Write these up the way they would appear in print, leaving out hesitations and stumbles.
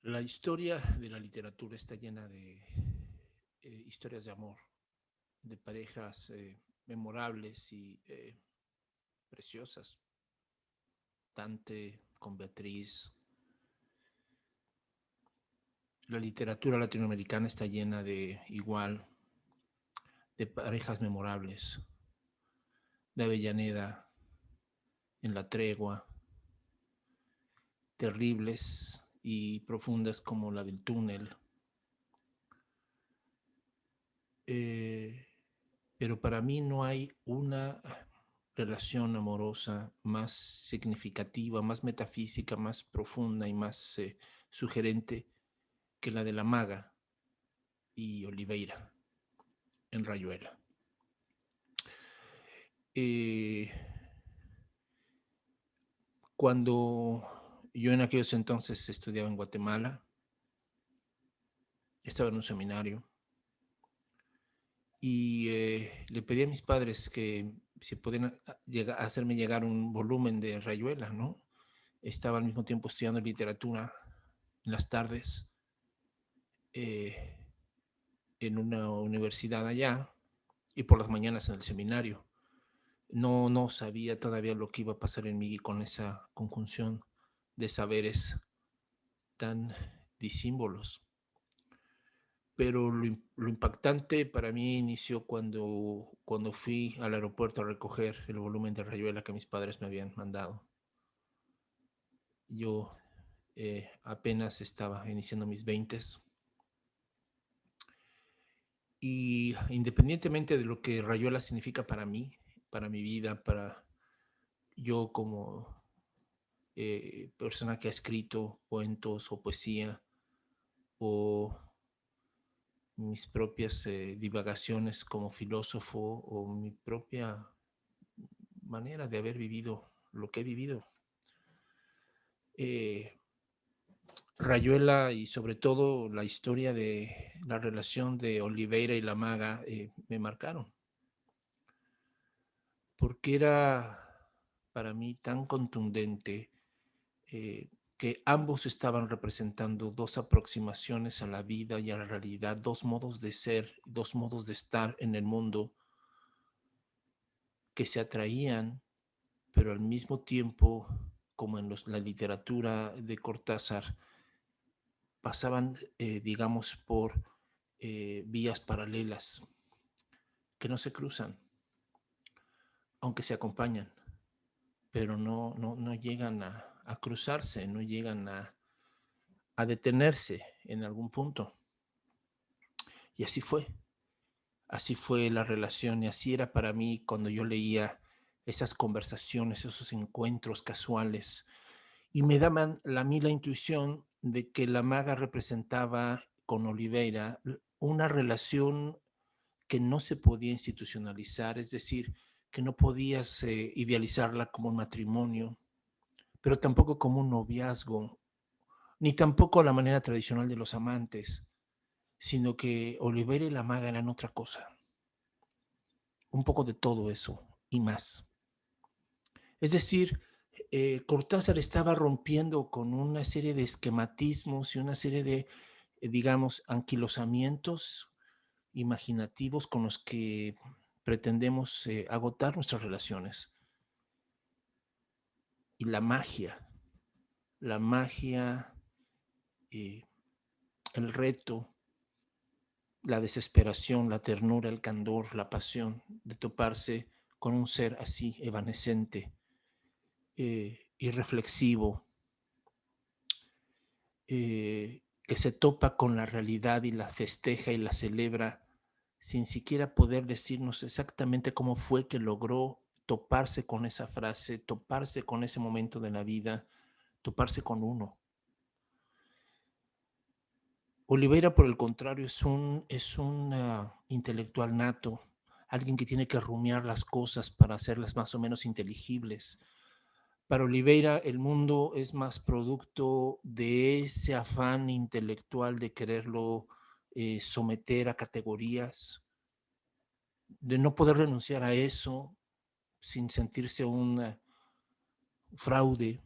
La historia de la literatura está llena de historias de amor, de parejas memorables y preciosas. Dante con Beatriz. La literatura latinoamericana está llena de igual, de parejas memorables, de Avellaneda en La Tregua, terribles y profundas como la del túnel. Eh, pero para mí no hay una relación amorosa más significativa, más metafísica, más profunda y más sugerente que la de la maga y Oliveira en Rayuela. Cuando yo en aquellos entonces estudiaba en Guatemala, estaba en un seminario y le pedí a mis padres que si podían hacerme llegar un volumen de Rayuela, ¿no? Estaba al mismo tiempo estudiando literatura en las tardes en una universidad allá y por las mañanas en el seminario. No sabía todavía lo que iba a pasar en mí con esa conjunción de saberes tan disímbolos. Pero lo impactante para mí inició cuando fui al aeropuerto a recoger el volumen de Rayuela que mis padres me habían mandado. Yo apenas estaba iniciando mis 20s y independientemente de lo que Rayuela significa para mí, para mi vida, para yo como persona que ha escrito cuentos o poesía o mis propias divagaciones como filósofo o mi propia manera de haber vivido lo que he vivido. Rayuela y sobre todo la historia de la relación de Oliveira y la maga me marcaron, porque era para mí tan contundente que ambos estaban representando dos aproximaciones a la vida y a la realidad, dos modos de ser, dos modos de estar en el mundo que se atraían, pero al mismo tiempo, como en la literatura de Cortázar, pasaban, digamos, por vías paralelas que no se cruzan, aunque se acompañan, pero no llegan a cruzarse, no llegan a detenerse en algún punto. Y así fue la relación y así era para mí cuando yo leía esas conversaciones, esos encuentros casuales. Y me daban a mí la intuición de que la maga representaba con Oliveira una relación que no se podía institucionalizar, es decir, que no podías idealizarla como un matrimonio, pero tampoco como un noviazgo, ni tampoco a la manera tradicional de los amantes, sino que Oliveira y la maga eran otra cosa, un poco de todo eso y más. Es decir, Cortázar estaba rompiendo con una serie de esquematismos y una serie de, digamos, anquilosamientos imaginativos con los que pretendemos agotar nuestras relaciones. Y la magia, eh, el reto, la desesperación, la ternura, el candor, la pasión de toparse con un ser así evanescente, irreflexivo, que se topa con la realidad y la festeja y la celebra sin siquiera poder decirnos exactamente cómo fue que logró toparse con esa frase, toparse con ese momento de la vida, toparse con uno. Oliveira, por el contrario, es un intelectual nato, alguien que tiene que rumiar las cosas para hacerlas más o menos inteligibles. Para Oliveira, el mundo es más producto de ese afán intelectual de quererlo someter a categorías, de no poder renunciar a eso sin sentirse un fraude,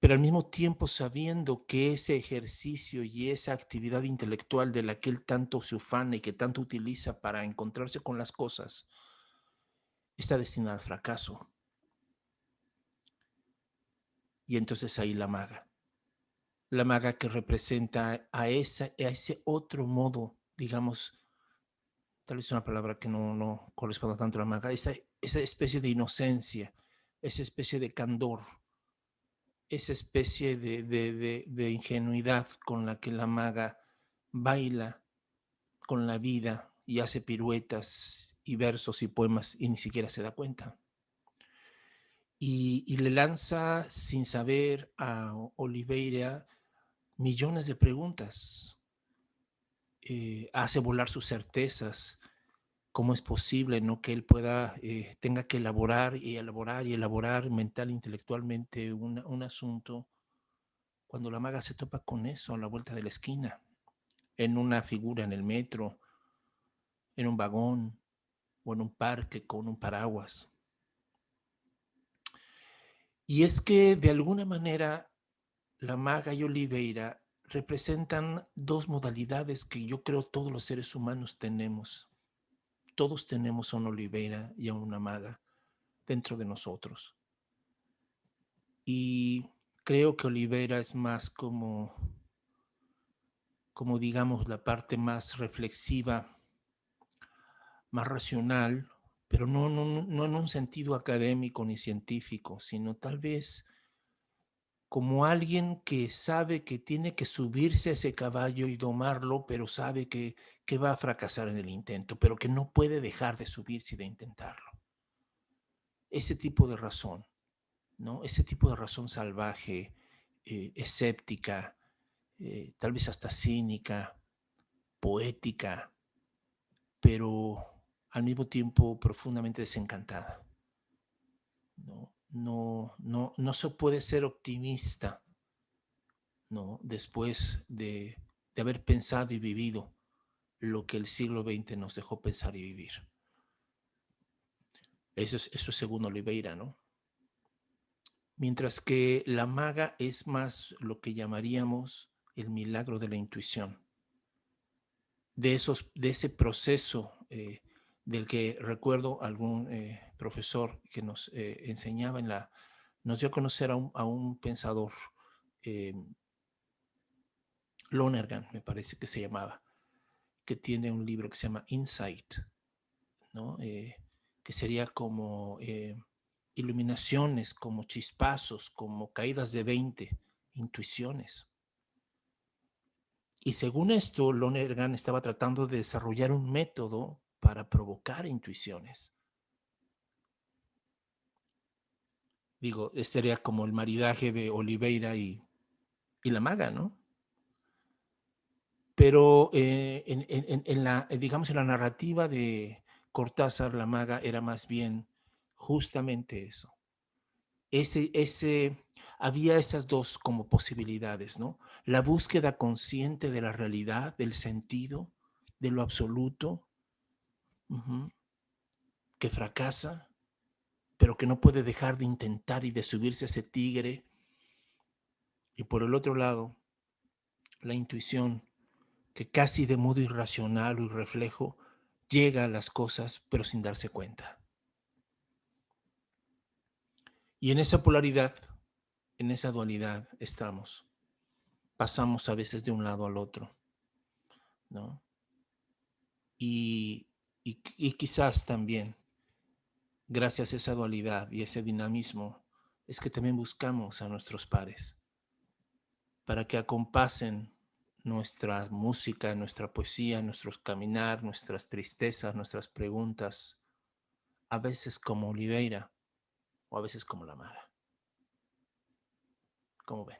pero al mismo tiempo sabiendo que ese ejercicio y esa actividad intelectual de la que él tanto se ufana y que tanto utiliza para encontrarse con las cosas, está destinada al fracaso. Y entonces ahí la maga que representa a ese otro modo, digamos, tal vez una palabra que no corresponde tanto a la maga, esa especie de inocencia, esa especie de candor, esa especie de ingenuidad con la que la maga baila con la vida y hace piruetas y versos y poemas y ni siquiera se da cuenta. Y le lanza sin saber a Oliveira millones de preguntas, hace volar sus certezas. ¿Cómo es posible, no, que él pueda, tenga que elaborar y elaborar y elaborar mental, intelectualmente un asunto, cuando la maga se topa con eso a la vuelta de la esquina, en una figura en el metro, en un vagón o en un parque con un paraguas? Y es que de alguna manera la maga y Oliveira representan dos modalidades que yo creo todos los seres humanos tenemos. Todos tenemos a una Oliveira y a una maga dentro de nosotros. Y creo que Oliveira es más como digamos, la parte más reflexiva, más racional, pero no en un sentido académico ni científico, sino tal vez como alguien que sabe que tiene que subirse a ese caballo y domarlo, pero sabe que va a fracasar en el intento, pero que no puede dejar de subirse y de intentarlo. Ese tipo de razón, ¿no? Ese tipo de razón salvaje, escéptica, tal vez hasta cínica, poética, pero al mismo tiempo profundamente desencantada. No se puede ser optimista, ¿no? Después de haber pensado y vivido lo que el siglo XX nos dejó pensar y vivir. Eso es según Oliveira, ¿no? Mientras que la maga es más lo que llamaríamos el milagro de la intuición, de ese proceso del que recuerdo algún profesor que nos enseñaba nos dio a conocer a un pensador, eh, Lonergan, me parece que se llamaba, que tiene un libro que se llama Insight, ¿no? Que sería como iluminaciones, como chispazos, como caídas de 20, intuiciones. Y según esto, Lonergan estaba tratando de desarrollar un método para provocar intuiciones. Digo, este sería como el maridaje de Oliveira y la maga, ¿no? Pero digamos, en la narrativa de Cortázar, la maga era más bien justamente eso. Había esas dos como posibilidades, ¿no? La búsqueda consciente de la realidad, del sentido, de lo absoluto, que fracasa, pero que no puede dejar de intentar y de subirse a ese tigre. Y por el otro lado, la intuición, que casi de modo irracional y reflejo llega a las cosas, pero sin darse cuenta. Y en esa polaridad, en esa dualidad estamos. Pasamos a veces de un lado al otro, ¿no? Y quizás también, gracias a esa dualidad y ese dinamismo, es que también buscamos a nuestros pares para que acompasen nuestra música, nuestra poesía, nuestros caminar, nuestras tristezas, nuestras preguntas, a veces como Oliveira o a veces como la maga. ¿Cómo ven?